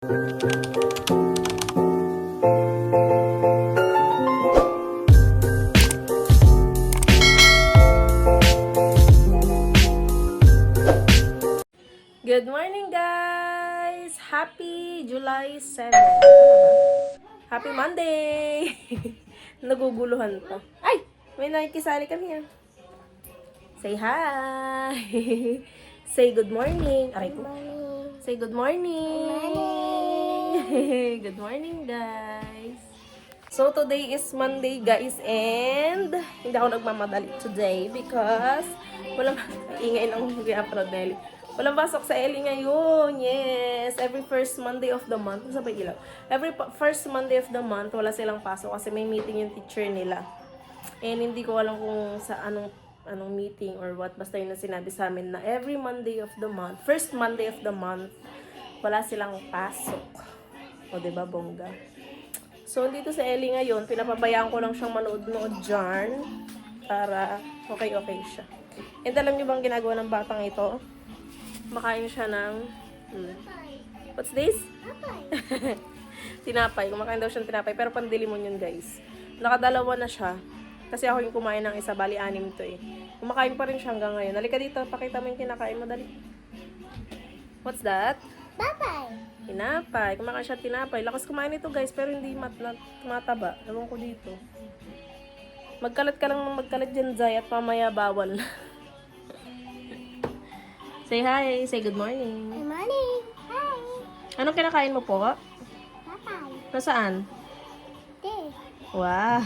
Good morning, guys! Happy July 7. Tama ba? Happy Monday! Naguguluhan pa. Ay! May nakikisali kami ah. Say hi! Say good morning. Aray ko. Say good morning. Good morning, guys. So, today is Monday, guys, and hindi ako nagmamadali today because walang ingay ng upload Nelly. Walang pasok sa Ellie ngayon. Yes, every first Monday of the month. Sabay ilaw. Every first Monday of the month, wala silang pasok kasi may meeting yung teacher nila. And hindi ko alam kung sa anong meeting or what. Basta yun na sinabi sa amin na every Monday of the month, first Monday of the month, wala silang pasok. O, diba, bongga? So, dito sa Ellie ngayon, pinapabayaan ko lang siyang manood-nood dyan para okay siya. And alam niyo bang ginagawa ng batang ito? Makain siya ng... What's this? Tinapay. Kumakain daw siyang tinapay. Pero pandilimon yun, guys. Nakadalawa na siya. Kasi ako yung kumain ng isa. Bali, 6 to eh. Kumakain pa rin siya hanggang ngayon. Halika dito. Pakita mo yung kinakain mo. Dali. What's that? Tinapay. Kumakain siya tinapay. Lakas kumain ito, guys. Pero hindi tumataba. Ewan ko dito. Magkalat ka lang ng magkalat dyan, Zay. At mamaya bawal. Say hi. Say good morning. Good morning. Hi. Anong kinakain mo po? Tatay. Nasaan? This. Wow.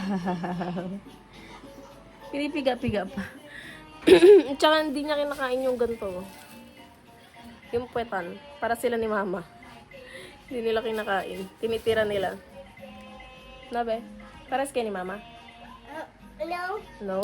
Pinipiga-piga pa. Tsaka hindi niya kinakain yung ganito. Yung puwetan. Para sila ni mama. Hindi nila kinakain. Tinitira nila. Nabe? Paras kayo ni mama? No. No.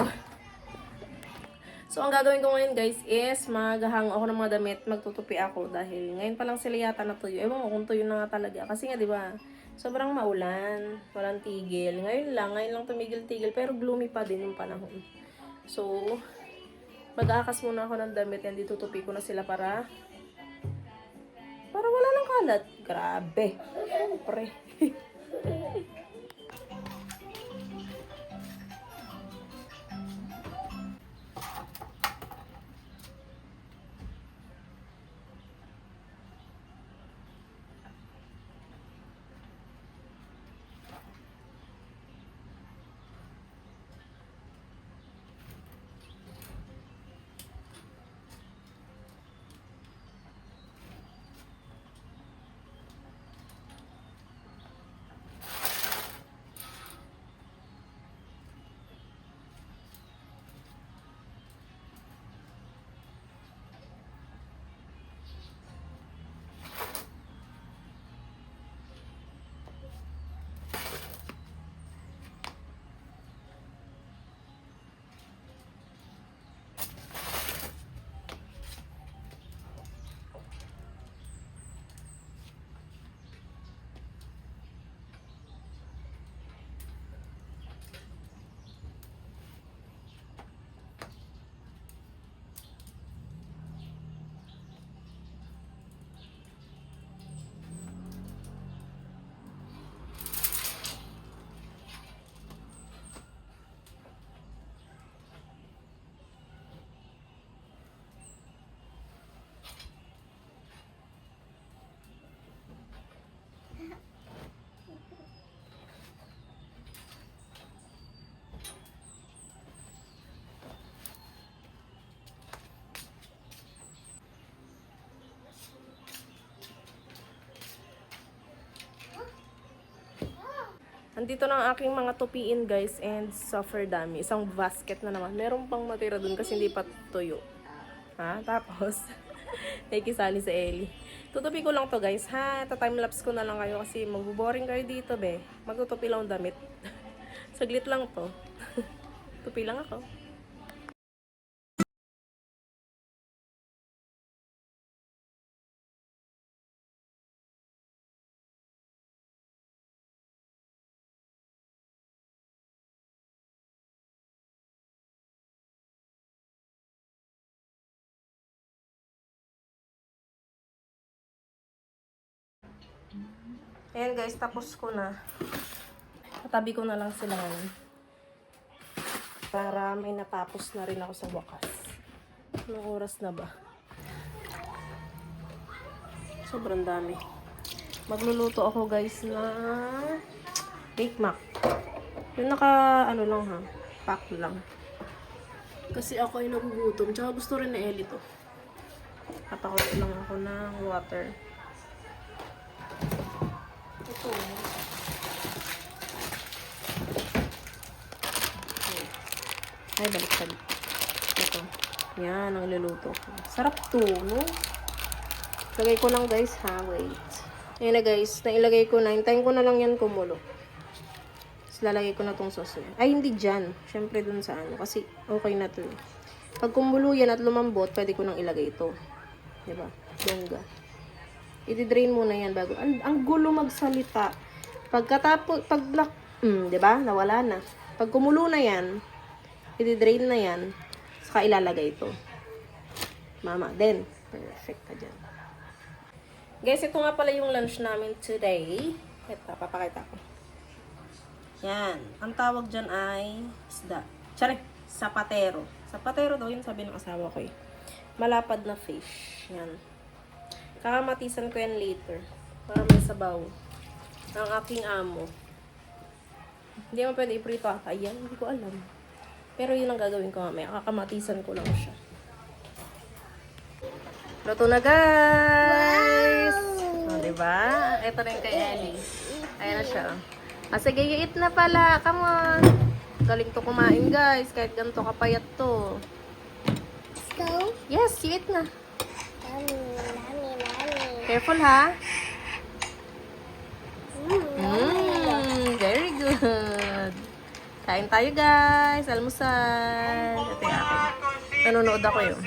So, ang gagawin ko ngayon, guys, is maghahang ako ng mga damit, magtutupi ako dahil ngayon pa lang sila yata natuyo. Ewan ko kung tuyo na nga talaga. Kasi nga, di ba, sobrang maulan, walang tigil. Ngayon lang tumigil-tigil, pero gloomy pa din yung panahon. So, mag-aakas muna ako ng damit and ditutupi ko na sila para wala lang kalat. Grabe. Siyempre. Andito na ang aking mga tupiin, guys, and suffer dummy. Isang basket na naman. Meron pang matira dun kasi hindi pa tuyo. Ha? Tapos, may kisali sa Ellie. Tutupi ko lang to, guys, ha? Ta-timelapse ko na lang kayo kasi magbo-boring kayo dito, be. Magtutupi lang ang damit. Saglit lang to. Tupi lang ako. Ayan guys, tapos ko na. Katabi ko na lang sila ngayon. Para may natapos na rin ako sa wakas. Anong oras na ba? Sobrang dami. Magluluto ako guys na Bake Mac. Yung ano lang ha. Pack lang. Kasi ako ay nagugutom. Tsaka gusto rin na Ellie to. Kapakot lang ako ng water. Ito. Ay, baliktad. Ito. Yan, ang iluluto ko. Sarap to, no? Lagay ko lang guys, ha? Wait. Ayan na guys, nailagay ko na. Hintayin ko na lang yan kumulo. Tapos lalagay ko na tong sauce. Ay, hindi dyan. Siyempre dun sa ano. Kasi okay na to. Pag kumulo yan at lumambot, pwede ko nang ilagay ito. Diba? Bongga. I-drain muna yan bago. Ang gulo magsalita. Pagkatapos, diba? Nawala na. Pag kumulo na yan, i-drain na yan, saka ilalagay ito. Mama, then, perfect ka dyan. Guys, ito nga pala yung lunch namin today. Ito, papakita ko. Yan. Ang tawag dyan ay isda. Tsare, sapatero. Sapatero daw yun sabi ng asawa ko eh. Malapad na fish. Yan. Kakamatisan ko yan later. Para may sabaw. Ang aking amo. Hindi mo pwede iprito ata. Yan, hindi ko alam. Pero yun ang gagawin ko mamaya. Kakamatisan ko lang siya. Luto na guys! Wow! O, diba? Ito rin kay Ellie. Ayan na siya. Sige, you eat na pala. Come on. Galing to kumain guys. Kahit ganito kapayat to. Let's go. Yes, you eat na. Mommy. Careful ha. Very good. Kain tayo guys. Almusal. Ito yung akin. Nanonood ako yun.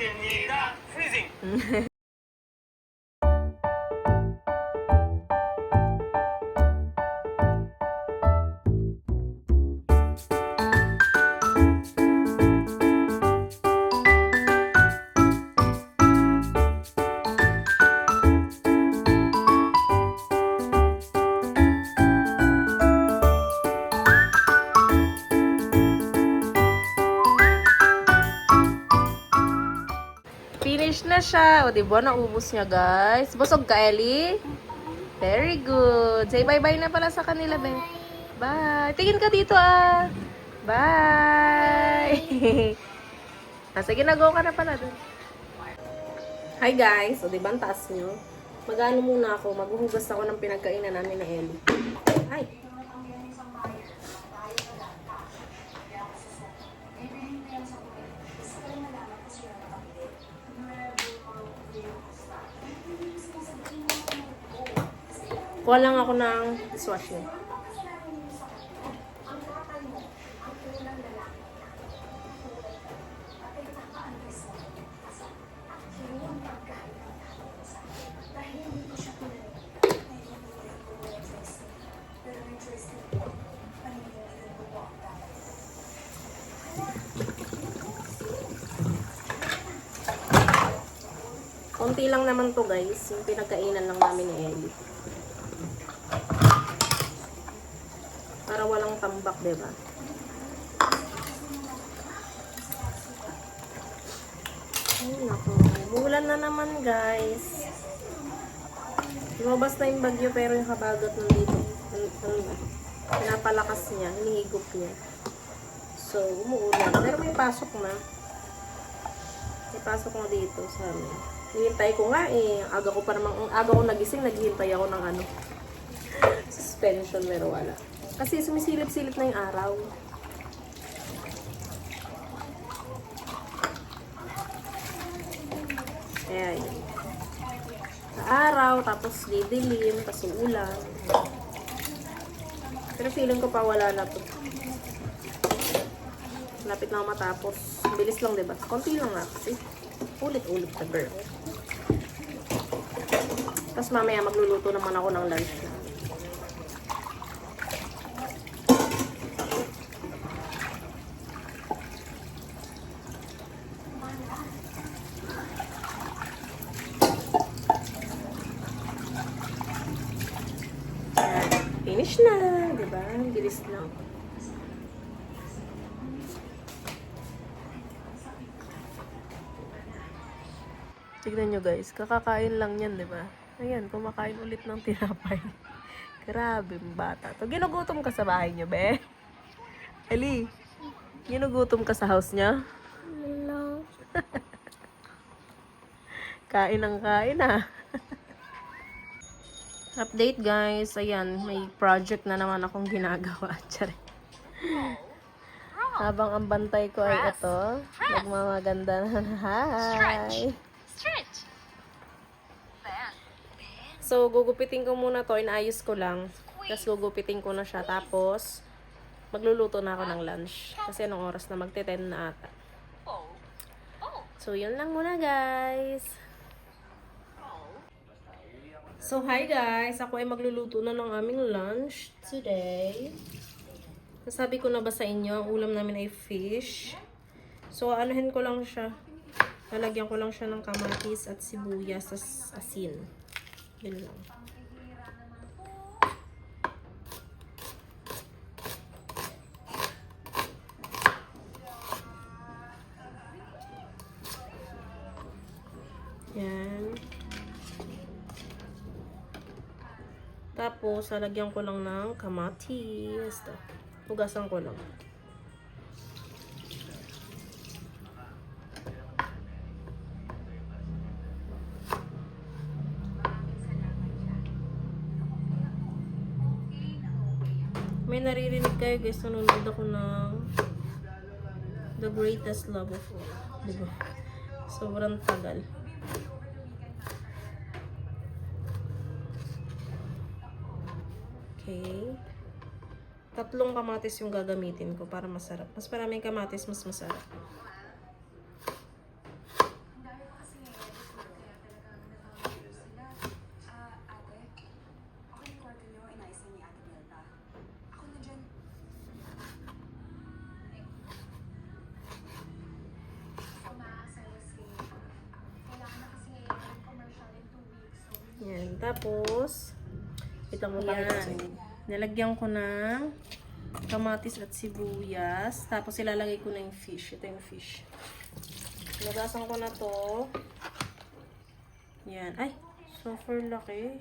Finish na siya. O, diba? Naubos niya, guys. Busog ka, Ellie? Very good. Say bye-bye na pala sa kanila, Ben. Bye. Tingin ka dito, ah. Bye. Sige, na-go ka na pala dun. Hi, guys. O, diba? Ang taas nyo. Mag-ano muna ako. Maghuhugas ako ng pinagkainan namin na Ellie. Ay. Kuha lang ako ng dishwashing. Konti lang naman to guys. Yung pinagkainan lang namin ni Ellie. Para walang tambak, diba? Ay, naku. Bulan na naman, guys. Lumabas na yung bagyo, pero yung habagat nandito. Pinapalakas niya, hinihigop niya. So, umuulan. Pero may pasok na. May pasok na dito sa amin. Hinihintay ko nga eh. Ang aga ko nagising, naghihintay ako ng ano. Suspension, pero wala. Kasi sumisilip-silip na yung araw. Kaya yun. Sa araw, tapos didilim, tapos ulan. Pero feeling ko pa wala na to. Lapit na ako matapos. Bilis lang, diba? Konti lang nga kasi. Ulit-ulit sa girl. Tapos mamaya magluluto naman ako ng lunch na. finish na. Diba? Bilis lang. Tignan nyo guys, kakakain lang yan, di ba? Ayan, kumakain ulit ng tinapay. Grabe, bata. To, ginugutom ka sa bahay nyo, be? Ali, ginugutom ka sa house niya? No. Kain ang kain, ah. Update, guys. Ayan, may project na naman akong ginagawa. Tsari. Habang ang bantay ko ay ito, nagmamaganda na. Hi! So, gugupitin ko muna to. Inaayos ko lang. Tapos, gugupitin ko na siya. Tapos, magluluto na ako ng lunch. Kasi anong oras na magte-10 na ata. So, yun lang muna, guys. So, hi guys. Ako ay magluluto na ng aming lunch today. Nasabi ko na ba sa inyo, ang ulam namin ay fish. So, anuhin ko lang siya. Lalagyan ko lang siya ng kamatis at sibuyas at asin. Yun lang. Yan. Tapos, lalagyan ko lang ng kamatis. Hugasan ko lang. May naririnig kayo guys, nanonood ako ng The Greatest Love of All. Diba? Sobrang tagal. Okay. 3 kamatis yung gagamitin ko para masarap. Mas maraming kamatis, mas masarap. Yan. Tapos, itang yan. Nilagyan ko ng kamatis at sibuyas. Tapos, ilalagay ko na yung fish. Ito yung fish. Nagasan ko na to. Yan. Ay, super laki.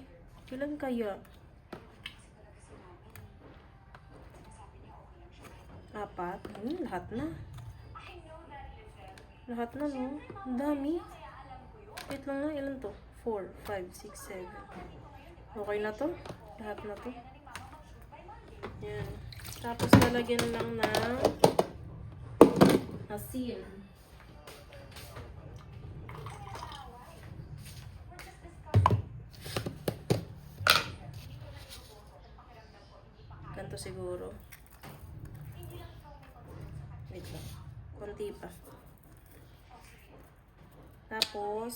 Ilan kaya? 4. Lahat na. Lahat na, no? Ang dami. Wait lang na. Ilan to? 4, 5, 6, 7. Okay na to? Lahat na to? Yan. Tapos, lalagyan lang ng asin. Ganito siguro. Wait lang. Konti pa. Tapos,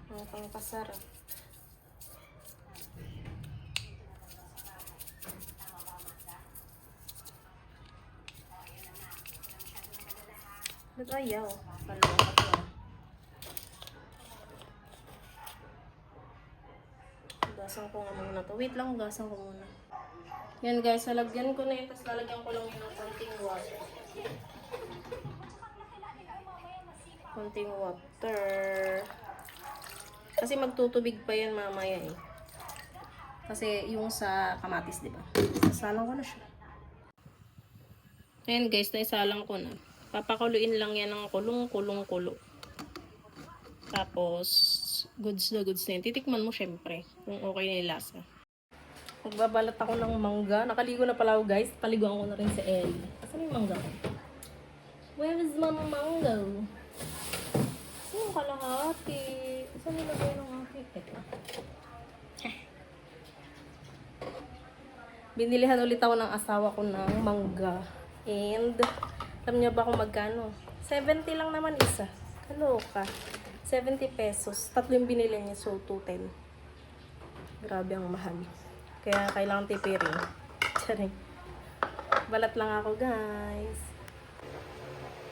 ang pangpasarap. Ba't ayaw? Palawa ka to. Hugasan ko nga muna to. Wait lang, hugasan ko muna. Yan guys, lalagyan ko na yun. Tapos lalagyan ko lang yun ng konting water. Konting water. Kasi magtutubig pa yan mamaya eh. Kasi yung sa kamatis, di ba? Sasalang ko na siya. Ayan guys, naisalang ko na. Papakuluin lang yan ng kulong-kulong-kulo. Tapos, goods na yan. Titikman mo syempre kung okay na yung lasa. Magbabalat ako ng mangga. Nakaligo na pala ako guys. Paliguan ko na rin si Ellie. Saan yung mangga ko? Where is my mango? Saan yung kalahati? Saan nilagay ng aking? Ito. Binilihan ulit ako ng asawa ko ng mangga. And, alam niyo ba kung magkano? 70 lang naman isa. Kaloka. 70 pesos. 3 yung binili niya. So, 210. Grabe ang mahal. Kaya kailangan tipirin. Charing. Balat lang ako, guys.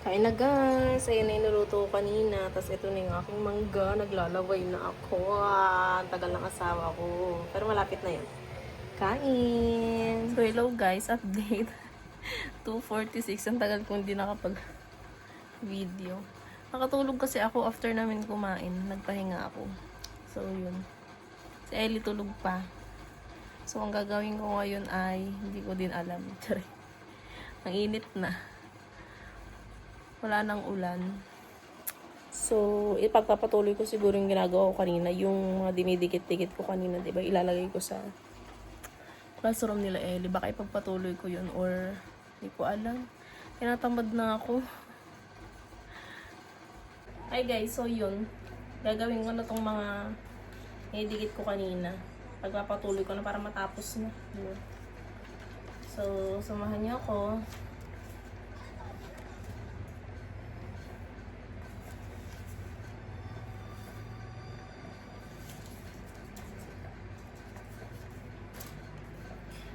Kain na guys. Ayan na yung niluto ko kanina. Tapos ito na yung aking mangga. Naglalaway na ako. Ang tagal ng asawa ko. Pero malapit na yun. Kain! So hello guys. Update. 2:46. Ang tagal kong hindi nakapag-video. Nakatulog kasi ako after namin kumain. Nagpahinga ako. So yun. Si Ellie tulog pa. So ang gagawin ko ngayon ay hindi ko din alam. Ang init na. Wala nang ulan. So, ipagpapatuloy ko siguro yung ginagawa ko kanina. Yung mga dinidikit-dikit ko kanina, diba? Ilalagay ko sa classroom nila Ellie. Baka ipagpatuloy ko yun or hindi ko alam. Tinatamad na ako. Hi guys, so yun. Gagawin ko na tong mga dinidikit ko kanina. Pagpapatuloy ko na para matapos na. Diba? So, samahan niyo ako.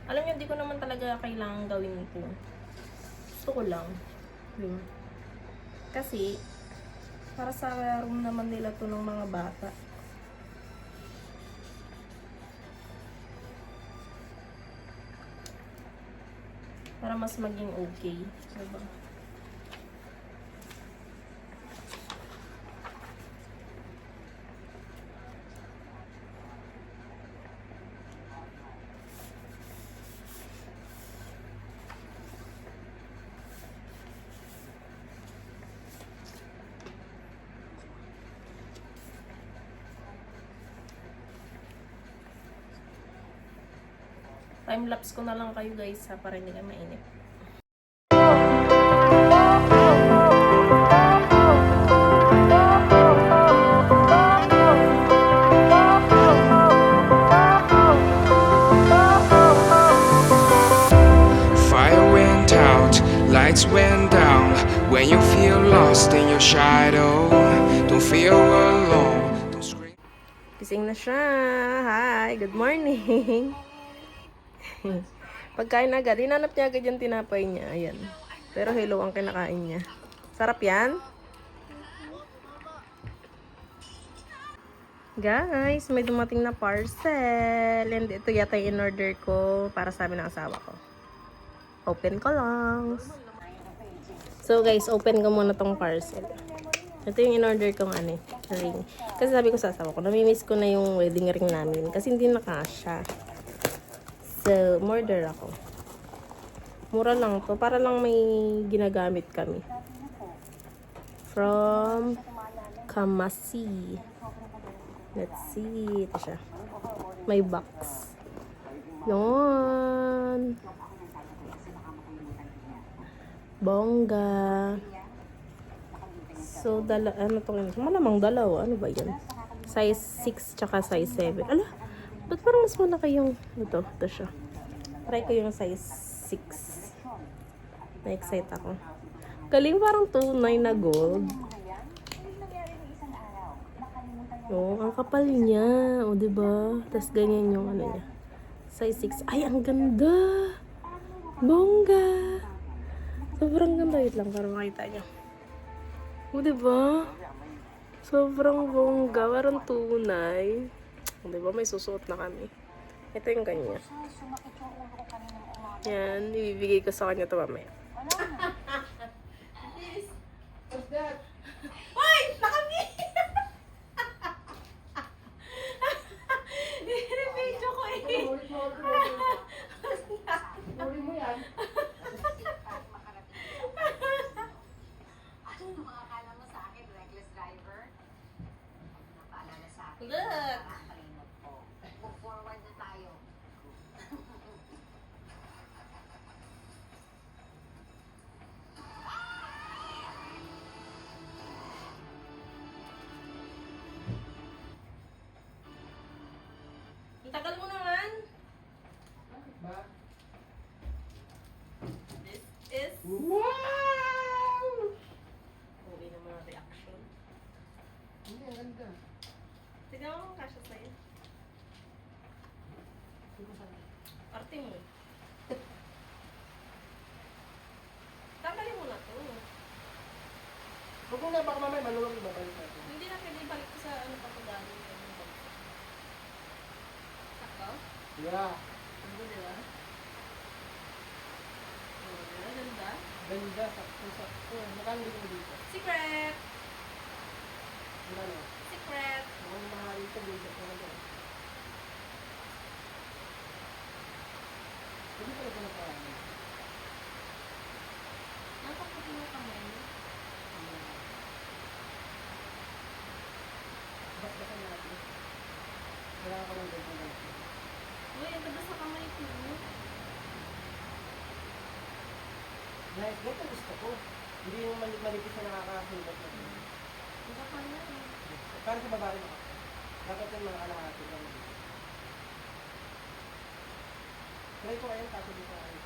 Alam niyo, hindi ko naman talaga kailangan gawin ito. Gusto ko lang. Diba? Kasi, para sa room naman nila to ng mga bata. Para mas maging okay. Diba? Time-lapse ko na lang kayo guys ha, para hindi kayo mainip. Fire went out, lights went down. When you feel lost in your shadow, don't feel alone. Don't scream. Gising na siya. Hi, good morning. Pagkain agad, hinanap niya agad yung tinapay niya. Ayan. Pero hello ang kinakain niya. Sarap yan? Guys, may dumating na parcel. And ito yata yung in-order ko para sa amin ng asawa ko. Open ko lang. So guys, open ko muna tong parcel. Ito yung in-order kong ring. Kasi sabi ko sa asawa ko, namimiss ko na yung wedding ring namin. Kasi hindi nakasya. So, order ako. Mura lang to. Para lang may ginagamit kami. From Kamasi. Let's see. Ito siya. May box. Yun. Bongga. So, ano to? Malamang dalawa. Ano ba yan? Size 6 tsaka size 7. Ala, ba't parang mas malaki yung ito siya. Try ko yung size 6. Na-excite ako. Galing, parang tunay na gold. Oh, ang kapal niya. O, diba? Tapos ganyan yung ano niya. Size 6. Ay, ang ganda! Bongga! Sobrang ganda. Wait lang, para makita niyo. O, diba? Sobrang bongga. Parang tunay. O, diba? May susuot na kami. Ito yung kanya. Yan. Ibibigay ko sa kanya ito mamaya. Hoy! Nakami! Nire-video ko eh. Huli mo yan. Ano makakala mo sa akin, reckless driver? Napaalala sa akin. Look! Nakakalimot ko. Move-forward na tayo. Ang tagal mo naman. This is... Wow! Huli na mga reaction. Hindi, ang ganda. Tignan mo kung kasya sa'yo. Arte mo. Tanggalin mo na to. muna, baka mamaya maluwag yung babalik natin. Hindi na pwede balik ko sa ano pa ko dami. Sakto? Yeah. Ano, di ba? Oh, di ba? Ganda. Ganda, sakto. Magkano dito dito? Secret! Wala na. Secret! Mukhang mahal ito dito. Hindi pala ito napaano. Napakaputi mo kamay. Basta natin. Wala ka lang dito natin. Uy, ang ganda sa kamay ko. Guys, ganito gusto ko. Hindi yung malipis na nakakahulog na ito. Iba ka na eh. Para sa babae mo. Dapat yung mga kalahati lang dito. Try ko ayun, tapos dito ayun.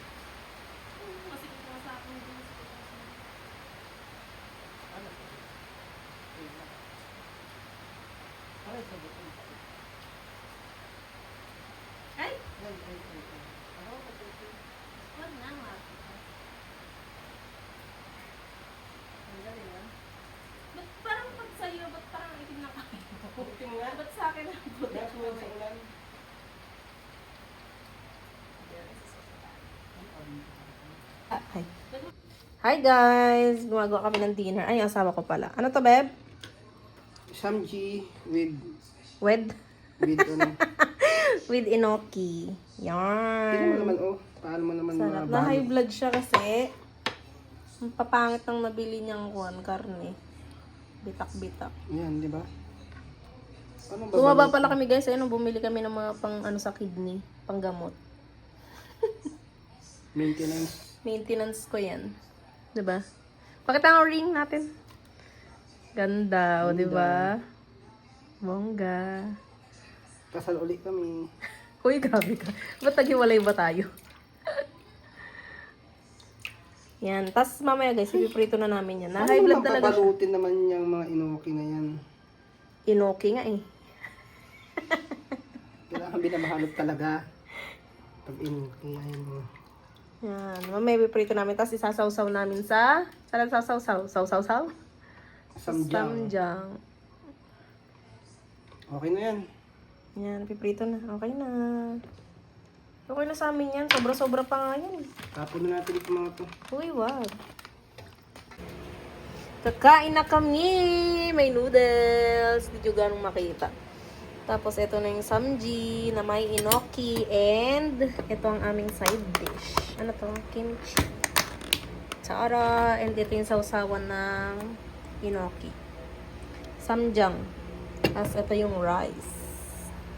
Masikip ko sa akin din. Masikip ko sa akin. Ano? Ayun na. Ano yung sabi ko? Ay! Ay. Ano? Wag na, wag. Ang galing ah. Ba't parang pag sa'yo, ba't parang itim na kamay mo? Puti mo nga. Ba't sa akin ang puti Kaya ng tuwing sa kamay? ulan. Hi guys! Gumagawa kami ng dinner. Ay, ang asawa ko pala. Ano to, Beb? Samji with Wed? ano. With enoki. Tingnan mo naman Yan. oh. Paano mo naman Sarap. Na high blood siya kasi. Ang papangit ng nabili niyang karne. Bitak-bitak. Yan, di ba? Ano ba? Bumaba pala kami guys. Ayun, bumili kami ng mga pang ano sa kidney. Panggamot. Maintenance. Maintenance ko yan. Diba? Pakita ang ring natin. Ganda, o diba? Bongga. Kasal uli kami. Uy, grabe ka. Ba't naghiwalay ba tayo? Yan. Tapos mamaya guys, ipiprito na namin yan. Na high blood talaga siya. Papalutin naman yung mga inoki na yan. Inoki nga eh. Kailangan binamahalot talaga. Pag inoki, ayun mo. Yan. Mamaya ipiprito namin. Tapos isasawsaw namin sa... Saan nagsasawsaw? Saw-saw-saw? Samjang. Samjang. Okay na yan. Yan, piprito na. Okay na. Okay na sa amin yan. Sobra-sobra pa nga yan. Tapon na natin itong mga to. Uy, wag. Kakain na kami! May noodles. Hindi nyo ganong makita. Tapos, ito na yung samji na may enoki. And, ito ang aming side dish. Ano to? Kimchi. Tara! And ito yung sausawan ng enoki. Samjang. Tapos, ito yung rice.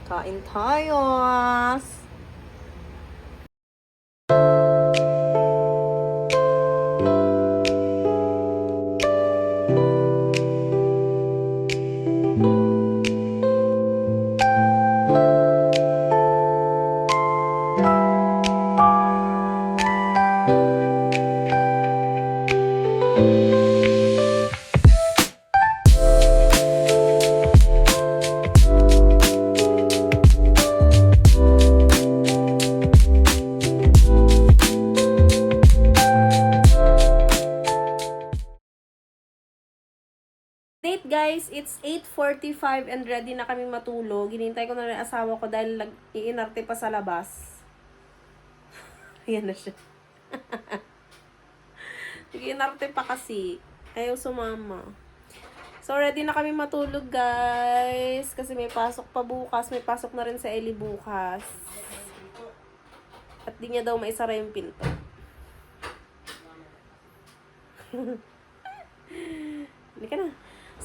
Kain tayo! Date guys, it's 8:45 and ready na kami matulog. Hinintay ko na rin asawa ko dahil iinarte pa sa labas. Ayan na siya. Iinarte pa kasi. Ayaw sumama. So, ready na kami matulog guys. Kasi may pasok pa bukas. May pasok na rin sa Eli bukas. At di niya daw maisara yung pinto. Hindi ka na.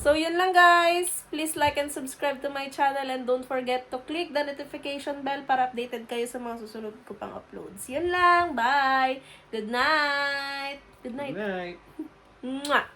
So, yun lang guys. Please like and subscribe to my channel and don't forget to click the notification bell para updated kayo sa mga susunod ko pang uploads. Yun lang. Bye! Good night! Good night! Good night. Mwah!